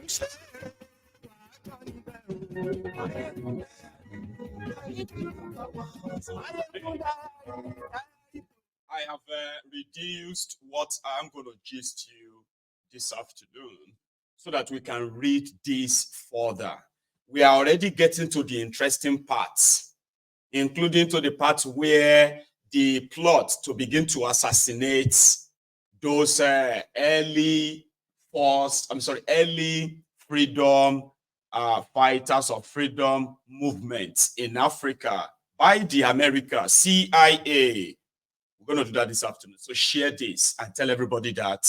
I have reduced what I'm going to gist you this afternoon so that we can read this further. We are already getting to the interesting parts, including to the part where the plot to begin to assassinate those early freedom fighters of freedom movements in Africa by the America CIA. We're going to do that this afternoon. So share this and tell everybody that.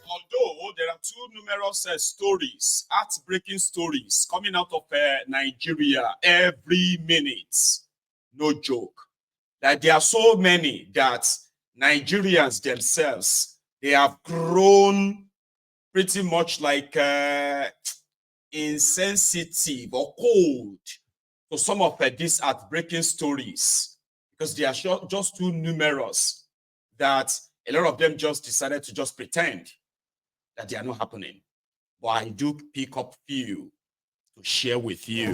Although there are too numerous stories, heartbreaking stories coming out of Nigeria every minute, no joke. That there are so many that Nigerians themselves, they have grown pretty much like insensitive or cold to some of these heartbreaking stories because they are just too numerous that a lot of them just decided to just pretend that they are not happening. But I do pick up few to share with you.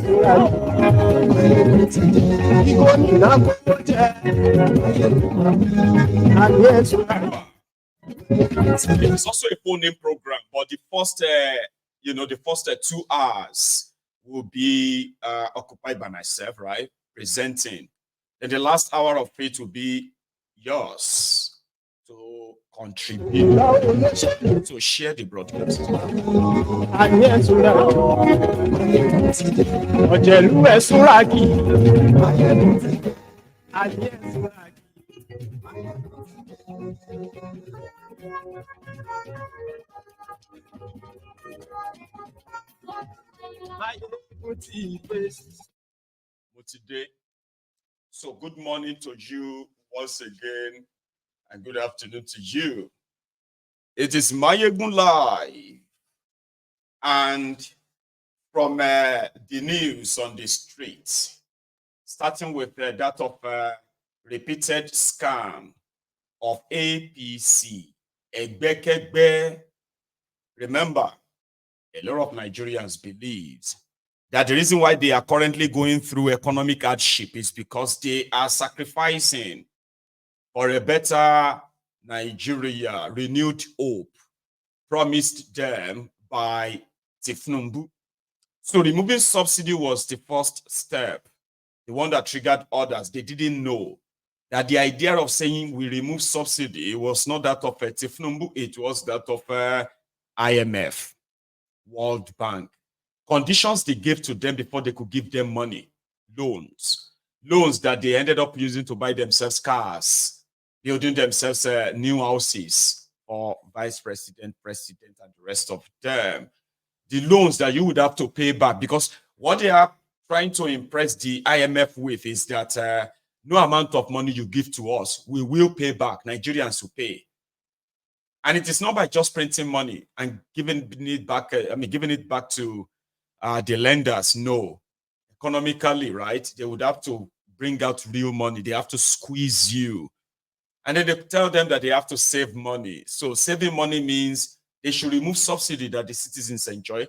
It's also a phone-in program, but the first, the first 2 hours will be occupied by myself, right? Presenting. Then the last hour of it will be yours to contribute, to share the broadcast. So good morning to you once again, and good afternoon to you. It is Mayegun Live, and from the news on the streets, starting with that of repeated scam of APC, Egbekegbe. Remember, a lot of Nigerians believe that the reason why they are currently going through economic hardship is because they are sacrificing for a better Nigeria, renewed hope promised them by TINUBU. So removing subsidy was the first step, the one that triggered others. They didn't know that the idea of saying we remove subsidy was not that of TINUBU, it was that of IMF, World Bank. Conditions they gave to them before they could give them money, loans that they ended up using to buy themselves cars, building themselves new houses for vice president, president, and the rest of them. The loans that you would have to pay back, because what they are trying to impress the IMF with is that no amount of money you give to us, we will pay back. Nigerians will pay. And it is not by just printing money and giving it back. Giving it back to the lenders. No, economically, right? They would have to bring out real money. They have to squeeze you, and then they tell them that they have to save money. So saving money means they should remove subsidy that the citizens enjoy,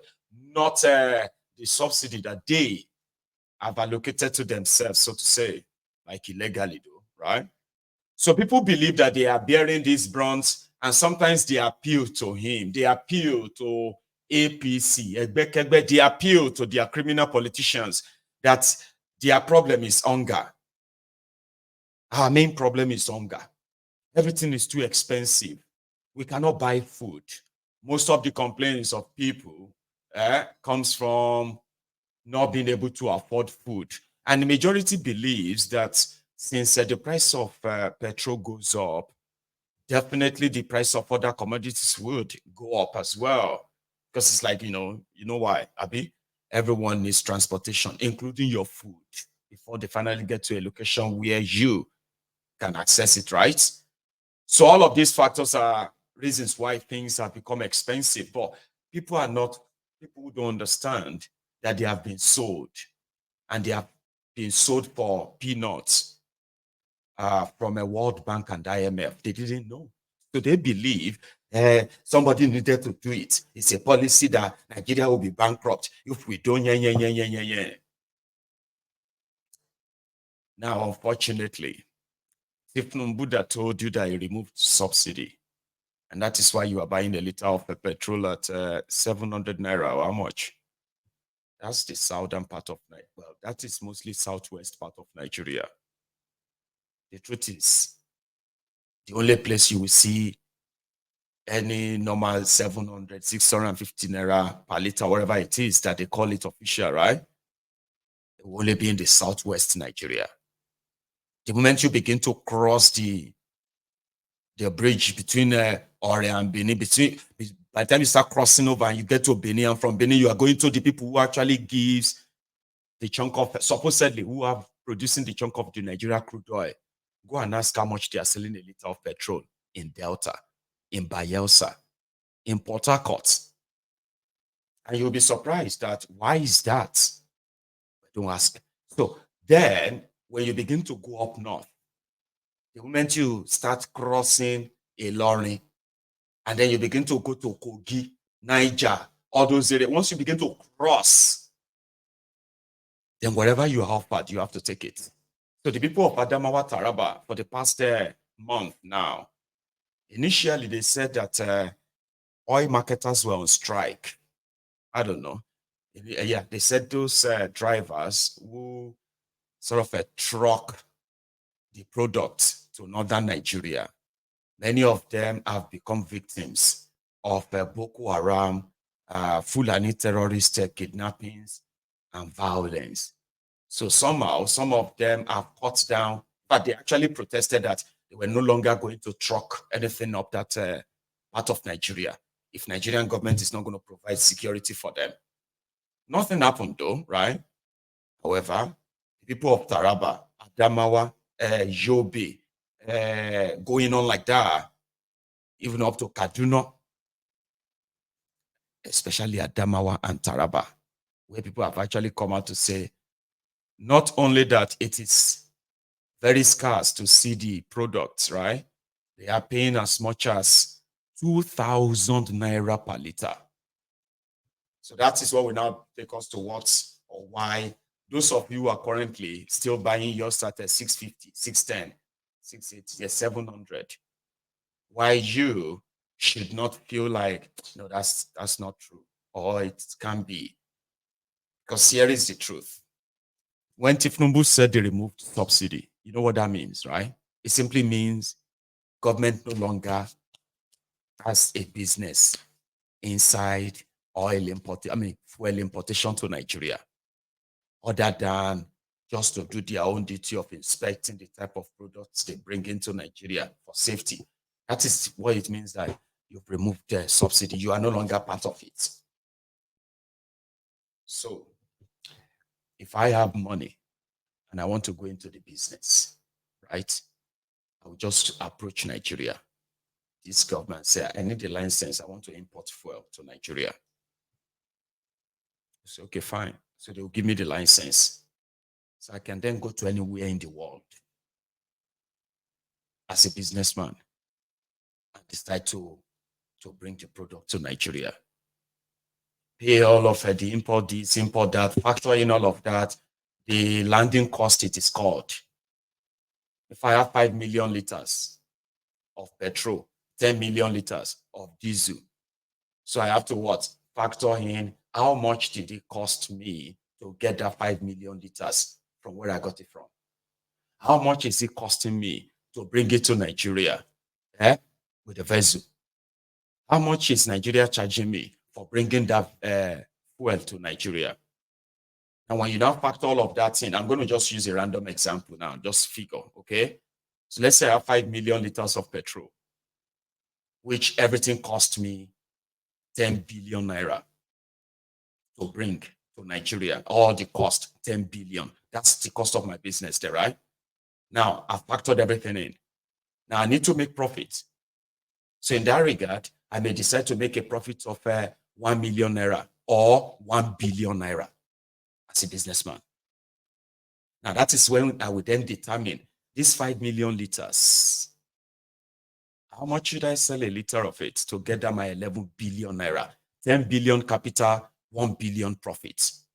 not the subsidy that they have allocated to themselves, so to say, like illegally, though, right? So people believe that they are bearing these bronze, and sometimes they appeal to him. They appeal to APC, Egbekegbe. They appeal to their criminal politicians that their problem is hunger. Our main problem is hunger. Everything is too expensive. We cannot buy food. Most of the complaints of people comes from not being able to afford food. And the majority believes that since the price of petrol goes up, definitely the price of other commodities would go up as well. Because it's like, you know why, Abi? Everyone needs transportation, including your food, before they finally get to a location where you can access it, right? So all of these factors are reasons why things have become expensive. But people who don't understand that they have been sold and they have being sold for peanuts from a World Bank and IMF. They didn't know. So they believe somebody needed to do it. It's a policy that Nigeria will be bankrupt if we don't. Now, unfortunately, TINUBU told you that he removed subsidy. And that is why you are buying a liter of petrol at 700 naira or how much? That's the southern part of Nigeria. Well, that is mostly southwest part of Nigeria. The truth is, the only place you will see any normal 700, 650 naira per liter, whatever it is that they call it official, right? It will only be in the southwest Nigeria. The moment you begin to cross the bridge between Ore and Benin, by the time you start crossing over and you get to Benin, and from Benin, you are going to the people who actually gives the chunk of, supposedly, who are producing the chunk of the Nigeria crude oil. Go and ask how much they are selling a liter of petrol in Delta, in Bayelsa, in Port Harcourt. And you'll be surprised that, why is that? Don't ask. So then, when you begin to go up north, the moment you start crossing Ilorin, and then you begin to go to Kogi, Niger, all those areas, once you begin to cross, then wherever you are offered, you have to take it. So the people of Adamawa, Taraba, for the past month now, initially they said that oil marketers were on strike. I don't know. Yeah, they said those drivers who sort of truck the product to northern Nigeria, many of them have become victims of Boko Haram, Fulani terrorist kidnappings, and violence. So somehow, some of them have cut down, but they actually protested that they were no longer going to truck anything up that part of Nigeria if Nigerian government is not going to provide security for them. Nothing happened though, right? However, the people of Taraba, Adamawa, Yobe, going on like that, even up to Kaduna, especially Adamawa and Taraba, where people have actually come out to say, not only that it is very scarce to see the products, right? They are paying as much as 2,000 naira per liter. So that is what will now take us to what or why those of you who are currently still buying yours at 650, 610, 680, 700, why you should not feel like, no, that's not true, or it can be. Because here is the truth. When TINUBU said they removed subsidy, you know what that means, right? It simply means government no longer has a business inside fuel importation to Nigeria, other than just to do their own duty of inspecting the type of products they bring into Nigeria for safety. That is what it means that you've removed the subsidy. You are no longer part of it. So if I have money and I want to go into the business, right, I will just approach Nigeria. This government say, I need a license. I want to import fuel to Nigeria. I say, okay, fine. So they will give me the license. So I can then go to anywhere in the world as a businessman and decide to bring the product to Nigeria. Pay all of the import this, import that, factor in all of that, the landing cost, it is called. If I have 5 million liters of petrol, 10 million liters of diesel, so I have to what? Factor in how much did it cost me to get that 5 million liters from where I got it from? How much is it costing me to bring it to Nigeria with a vessel? How much is Nigeria charging me for bringing that fuel to Nigeria? And when you now factor all of that in, I'm going to just use a random example now, just figure, okay? So let's say I have 5 million liters of petrol, which everything cost me 10 billion naira to bring to Nigeria. All the cost, 10 billion. That's the cost of my business there, right? Now, I've factored everything in. Now, I need to make profit. So in that regard, I may decide to make a profit of 1 million naira or 1 billion naira as a businessman. Now, that is when I would then determine these 5 million liters. How much should I sell a liter of it to get that my 11 billion naira, 10 billion capital, 1 billion profits?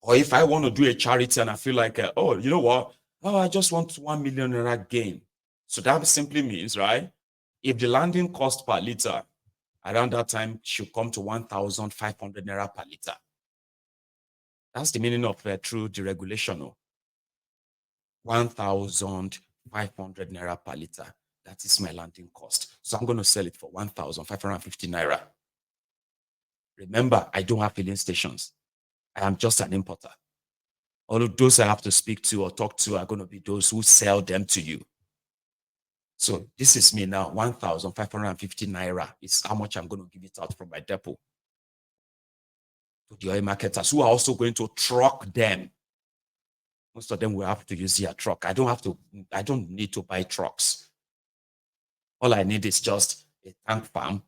Or if I want to do a charity and I feel like, oh, you know what? Oh, I just want 1 million naira gain. So that simply means, right? If the landing cost per liter around that time should come to 1,500 naira per liter. That's the meaning of true deregulation. Oh. 1,500 naira per liter. That is my landing cost. So I'm going to sell it for 1,550 naira. Remember, I don't have filling stations. I am just an importer. All of those I have to speak to or talk to are going to be those who sell them to you. So this is me now, 1,550 naira is how much I'm going to give it out from my depot to the oil marketers who are also going to truck them. Most of them will have to use their truck. I don't need to buy trucks. All I need is just a tank farm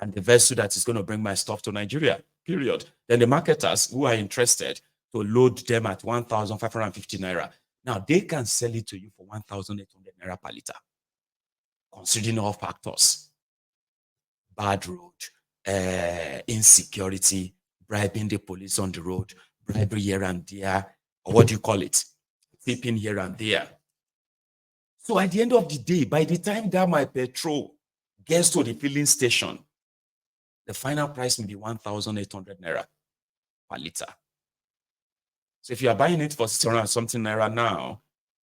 and the vessel that is going to bring my stuff to Nigeria, period. Then the marketers who are interested to load them at 1,550 naira. Now they can sell it to you for 1,800 naira per liter, considering all factors: bad road, insecurity, bribing the police on the road, bribery here and there, or what do you call it? Tipping here and there. So at the end of the day, by the time that my petrol gets to the filling station, the final price may be 1,800 naira per liter. So if you are buying it for 600 something naira now,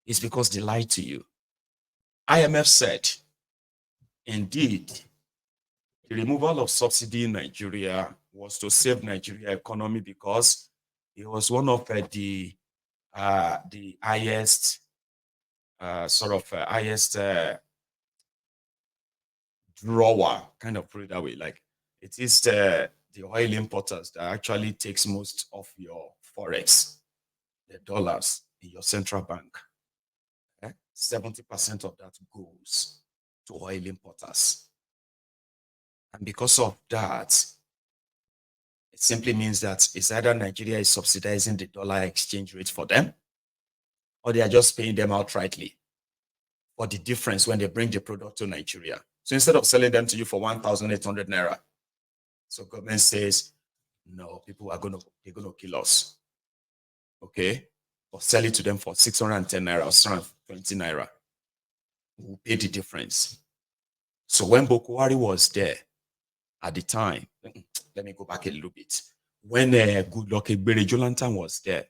it's because they lied to you. IMF said, indeed, the removal of subsidy in Nigeria was to save Nigeria economy because it was one of the highest highest drawer, kind of put it that way. Like it is the oil importers that actually takes most of your forex, the dollars in your central bank. 70% of that goes to oil importers. And because of that, it simply means that it's either Nigeria is subsidizing the dollar exchange rate for them, or they are just paying them outrightly for the difference when they bring the product to Nigeria. So instead of selling them to you for 1,800 naira, so government says, no, people are they're gonna kill us. Okay? Or sell it to them for 610 naira or 620 naira. We'll pay the difference. So when Boko Haram was there at the time, let me go back a little bit. When Goodluck Ebele Jonathan was there,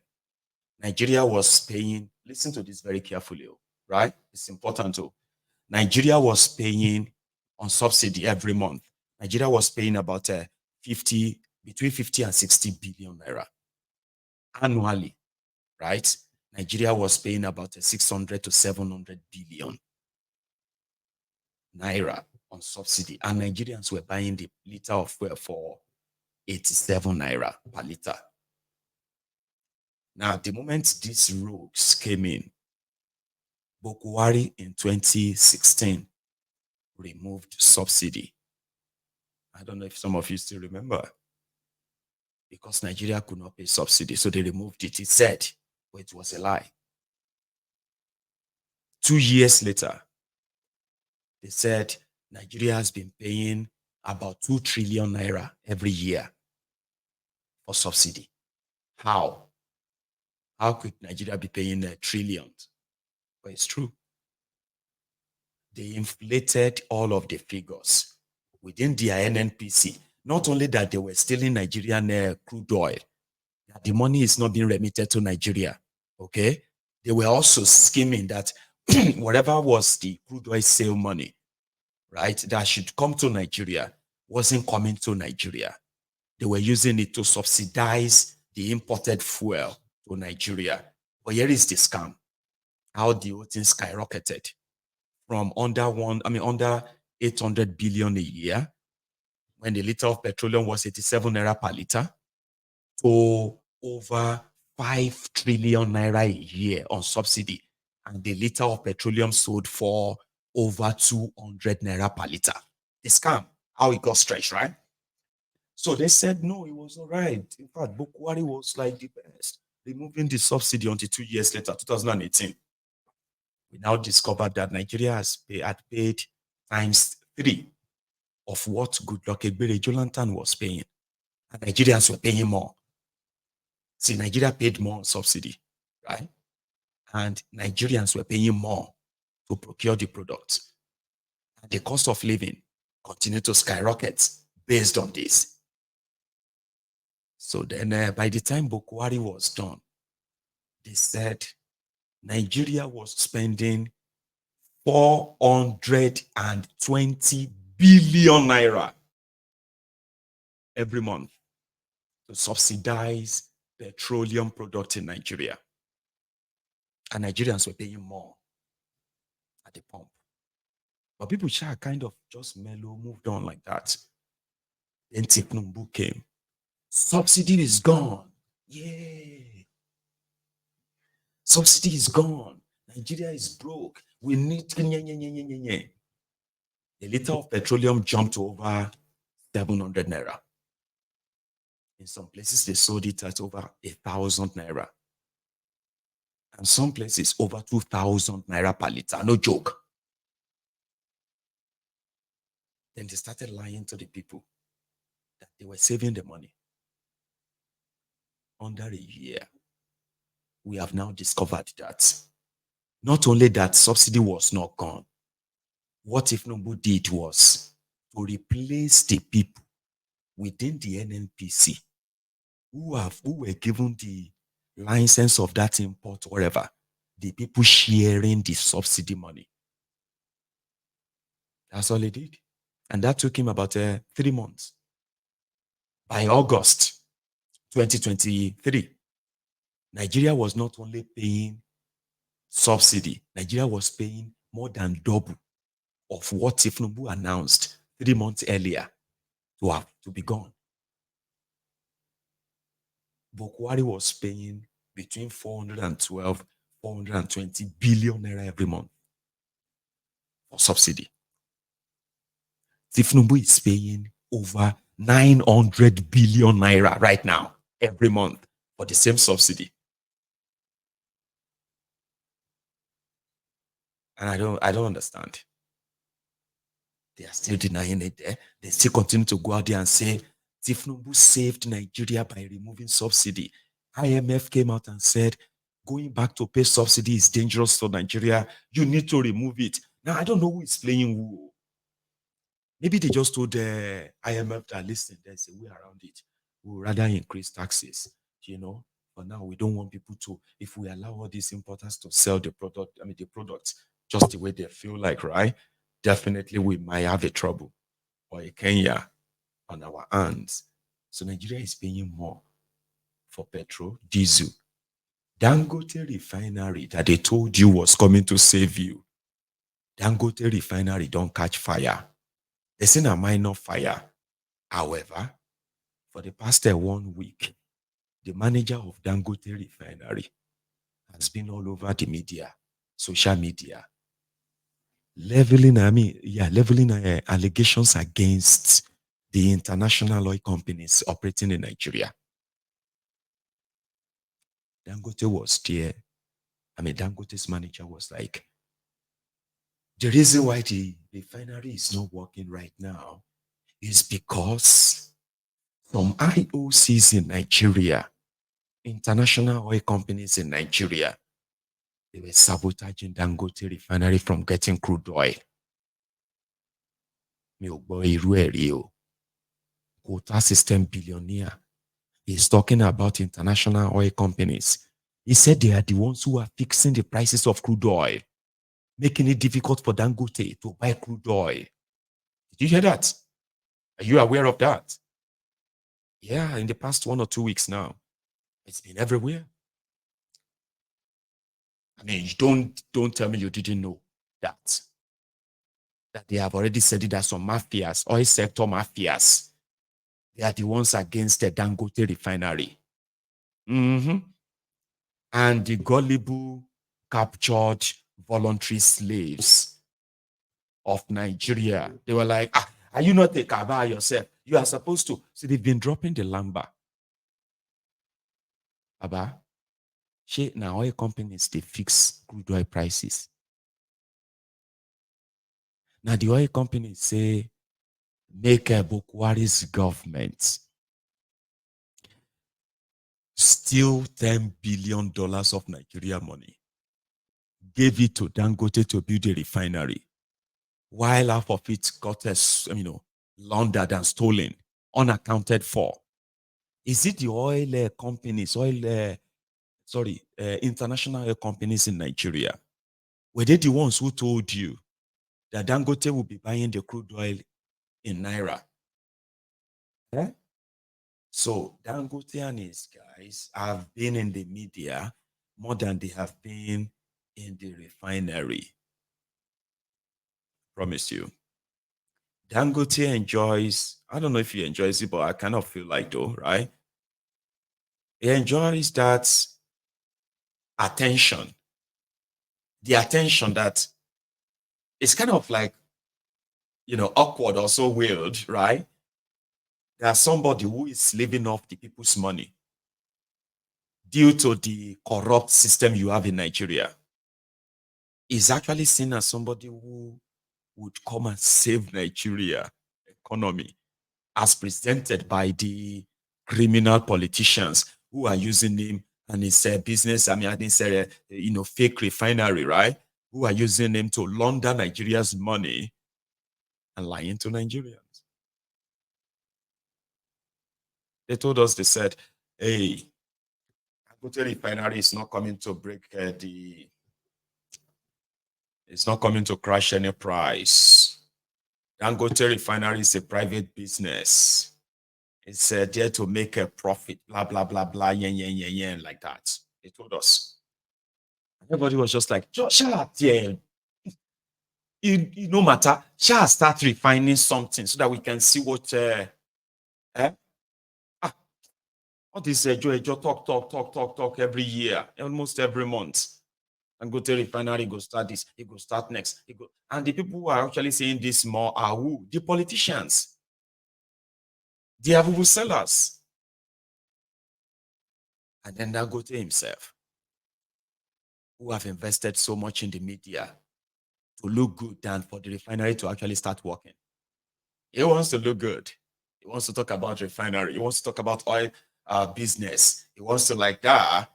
Nigeria was paying, listen to this very carefully, right? It's important to. Nigeria was paying on subsidy every month. Nigeria was paying about between 50 and 60 billion naira annually, right? Nigeria was paying about 600 to 700 billion naira on subsidy, and Nigerians were buying the liter of fuel for 87 naira per liter. Now, the moment these rogues came in, Boko Haram in 2016 removed subsidy. I don't know if some of you still remember, because Nigeria could not pay subsidy, so they removed it. It said, but it was a lie. 2 years later, they said Nigeria has been paying about 2 trillion naira every year for subsidy. How? How could Nigeria be paying trillions? But it's true. They inflated all of the figures within their NNPC. Not only that, they were stealing Nigerian crude oil. The money is not being remitted to Nigeria. Okay? They were also scheming that whatever was the crude oil sale money, right, that should come to Nigeria wasn't coming to Nigeria. They were using it to subsidize the imported fuel to Nigeria. But here is the scam. How the whole thing skyrocketed from under 800 billion a year, when the liter of petroleum was 87 naira per liter, to over 5 trillion naira a year on subsidy. And the liter of petroleum sold for over 200 naira per liter. The scam, how it got stretched, right? So they said, no, it was all right. In fact, Boko Haram was like the best. removing the subsidy until 2 years later, 2018. We now discovered that Nigeria had paid times 3 of what Goodluck Ebele Jonathan was paying. And Nigerians were paying more. See, Nigeria paid more on subsidy, right? And Nigerians were paying more to procure the products. And the cost of living continued to skyrocket based on this. So then by the time Buhari was done, they said Nigeria was spending 420 billion naira every month to subsidize petroleum products in Nigeria. And Nigerians were paying more at the pump. But people kind of just mellow, moved on like that. Then TINUBU came. Subsidy is gone. Yeah. Subsidy is gone. Nigeria is broke. We need. The liter of petroleum jumped to over 700 naira. In some places, they sold it at over 1,000 naira. And some places, over 2,000 naira per liter. No joke. Then they started lying to the people that they were saving the money. Under a year, we have now discovered that not only that subsidy was not gone, what TINUBU did was to replace the people within the NNPC who were given the license of that import, whatever, the people sharing the subsidy money. That's all he did. And that took him about 3 months. By August 2023, Nigeria was not only paying subsidy, Nigeria was paying more than double of what TINUBU announced 3 months earlier to be gone. Buhari was paying between 412, 420 billion naira every month for subsidy. TINUBU is paying over 900 billion naira right now every month for the same subsidy. And I don't understand. They are still denying it there. They still continue to go out there and say TINUBU saved Nigeria by removing subsidy. IMF came out and said going back to pay subsidy is dangerous for Nigeria. You need to remove it. Now, I don't know who is playing who. Maybe they just told the IMF that, listen, there's a way around it. We'll rather increase taxes, For now, we don't want people to, if we allow all these importers to sell the products just the way they feel like, right? Definitely we might have a trouble or a Kenya on our hands. So Nigeria is paying more for petrol, diesel. Dangote refinery that they told you was coming to save you. Dangote refinery don't catch fire. They seen a minor fire. However, for the past 1 week, the manager of Dangote refinery has been all over the media, social media, leveling allegations against the international oil companies operating in Nigeria. Dangote was there. Dangote's manager was like, the reason why the refinery is not working right now is because some IOCs in Nigeria, international oil companies in Nigeria, they were sabotaging Dangote refinery from getting crude oil. Quota system billionaire is talking about international oil companies. He said they are the ones who are fixing the prices of crude oil, making it difficult for Dangote to buy crude oil. Did you hear that? Are you aware of that? Yeah, in the past 1 or 2 weeks now. It's been everywhere. Don't tell me you didn't know that. That they have already said it, that some mafias, oil sector mafias, they are the ones against the Dangote refinery. And the gullible, captured voluntary slaves of Nigeria, they were like, are you not a Kaba yourself? You are supposed to. So they've been dropping the lamba. Abba, Now oil companies they fix crude oil prices. Now the oil companies say make a Bukwari's government steal $10 billion of Nigeria money, gave it to Dangote to build a refinery, while half of it got laundered and stolen, unaccounted for. Is it the oil companies, international oil companies in Nigeria? Were they the ones who told you that Dangote will be buying the crude oil in Naira? Eh? So Dangote and his guys have been in the media more than they have been in the refinery. Promise you. Dangote enjoys, I don't know if he enjoys it, but I kind of feel like though, right? He enjoys that attention. The attention that it's kind of like, awkward or so weird, right? There's somebody who is living off the people's money due to the corrupt system you have in Nigeria. Is actually seen as somebody who would come and save Nigeria economy as presented by the criminal politicians who are using him and his business, and his fake refinery, right? Who are using him to launder Nigeria's money and lying to Nigerians. They told us, they said, hey, Dangote refinery is not coming to break it's not coming to crash any price. Dangote refinery is a private business. It's there to make a profit, blah, blah, blah, blah, yen, yen, yen, yen, like that. They told us. Everybody was just like, Joshua, yeah, it no matter. Shall start refining something so that we can see what all this talk every year, almost every month. And go to refinery, go start this, he go start next. And the people who are actually saying this more are who? The politicians. The Abubu sellers. And then Dangote himself, who have invested so much in the media to look good than for the refinery to actually start working. He wants to look good. He wants to talk about refinery. He wants to talk about oil business. He wants to like that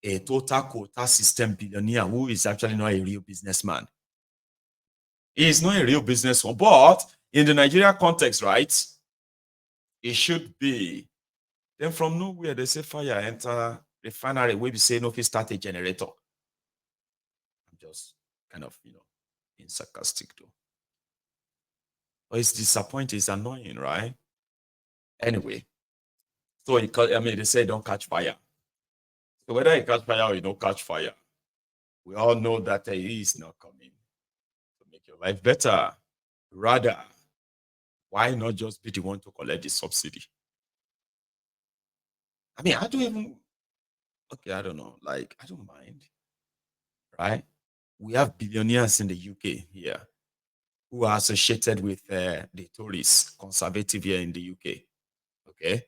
a total quota system billionaire who is actually not a real businessman. He is not a real businessman, but in the Nigeria context, right? It should be. Then from nowhere, they say fire enter refinery. We be saying, okay, start a generator. I'm just kind of, being sarcastic though. But it's disappointing, it's annoying, right? Anyway, so they say don't catch fire. So whether you catch fire or you don't catch fire, we all know that he is not coming to make your life better. Rather, why not just be the one to collect the subsidy? I don't even, okay, I don't know. Like, I don't mind, right? We have billionaires in the UK here who are associated with the Tories, conservative here in the UK. Okay.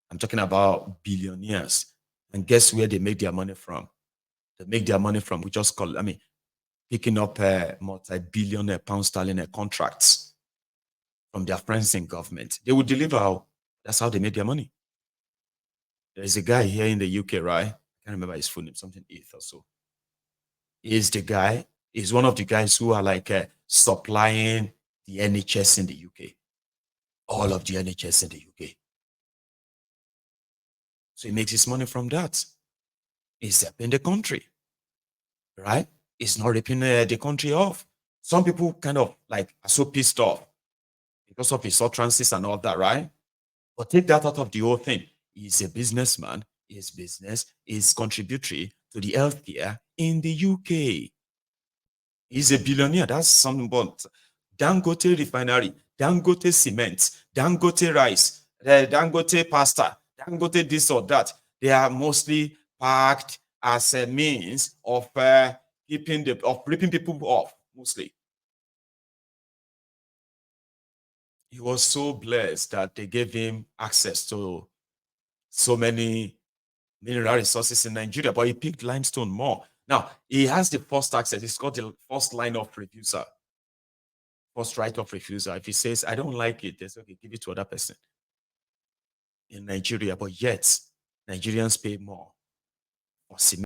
I'm talking about billionaires. And guess where they make their money from? They make their money from, we just call, picking up multi-billion pound sterling contracts from their friends in government. They will deliver. That's how they make their money. There's a guy here in the UK, right? I can't remember his full name, something Earth or so. He's the guy, he's one of the guys who are like supplying the NHS in the UK. All of the NHS in the UK. So he makes his money from that. He's helping the country, right? He's not ripping the country off. Some people kind of like are so pissed off because of his utterances and all that, right? But take that out of the whole thing. He's a businessman. His business is contributory to the healthcare in the UK. He's a billionaire. That's something. But Dangote refinery, Dangote cement, Dangote rice, Dangote pasta, Dangote this or that. They are mostly packed as a means of ripping people off, mostly. He was so blessed that they gave him access to so many mineral resources in Nigeria, but he picked limestone more. Now, he has the first access. It's called the first line of refusal. First right of refusal. If he says, I don't like it, there's okay, give it to other person in Nigeria. But yet, Nigerians pay more for cement.